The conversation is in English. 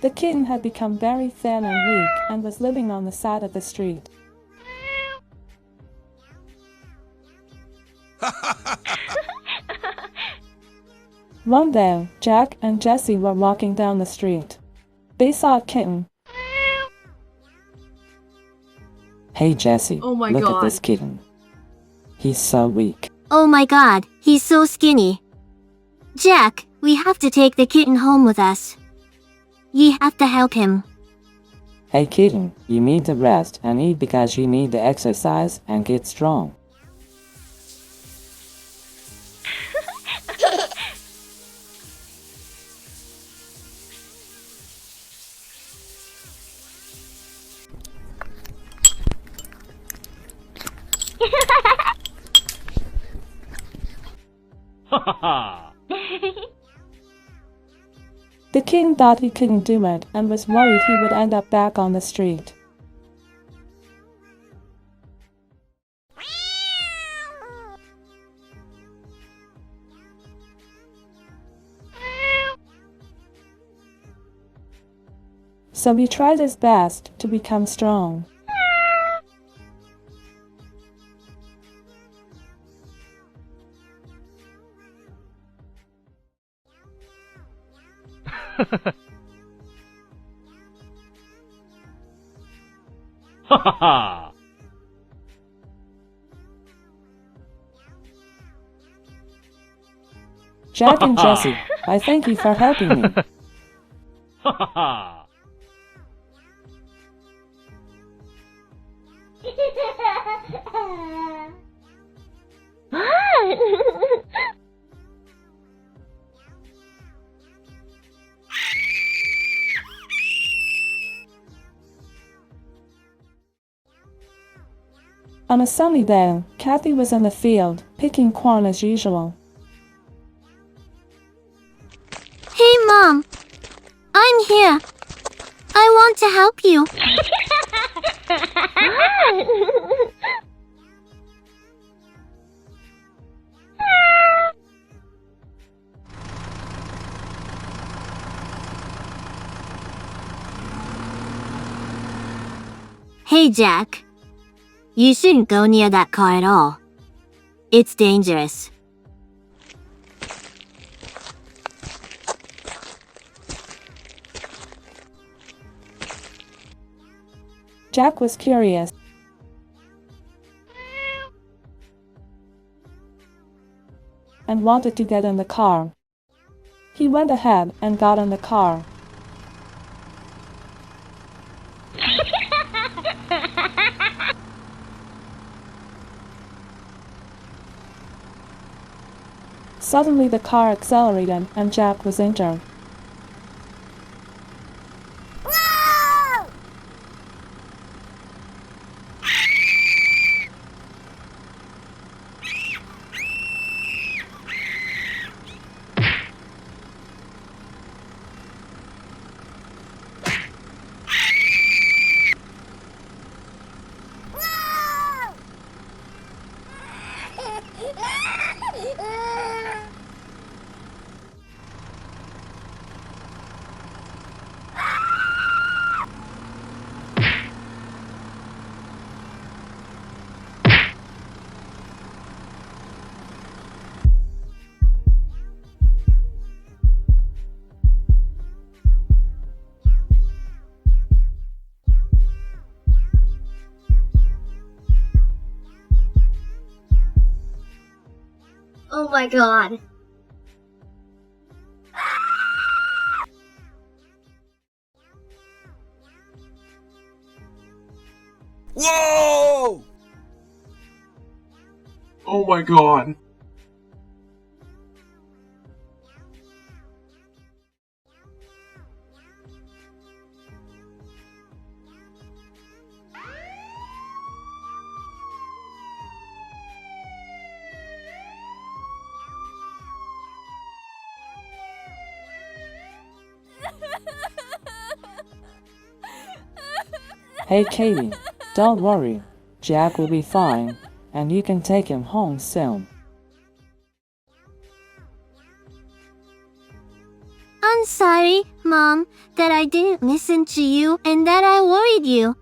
The kitten had become very thin and weak and was living on the side of the street. One day, Jack and Jessie were walking down the street. They saw a kitten. Hey Jessie, Oh my look God. at this kitten. He's so weak. Oh my god, he's so skinny. Jack, we have to take the kitten home with us. You have to help him. Hey kitten, you need to rest and eat because you need to exercise and get strong. The kitten thought he couldn't do it and was worried he would end up back on the street. So he tried his best to become strong. Jack and Jessie, I thank you for helping me. On a sunny day, Kathy was in the field, picking corn as usual. Hey Mom, I'm here. I want to help you. Hey Jack, you shouldn't go near that car at all. It's dangerous. Jack was curious. And wanted to get in the car. He went ahead and got in the car. Suddenly the car accelerated and Jack was injured. Oh my god. Whoa! Oh my god. Hey Katie, don't worry. Jack will be fine, and you can take him home soon. I'm sorry, Mom, that I didn't listen to you and that I worried you.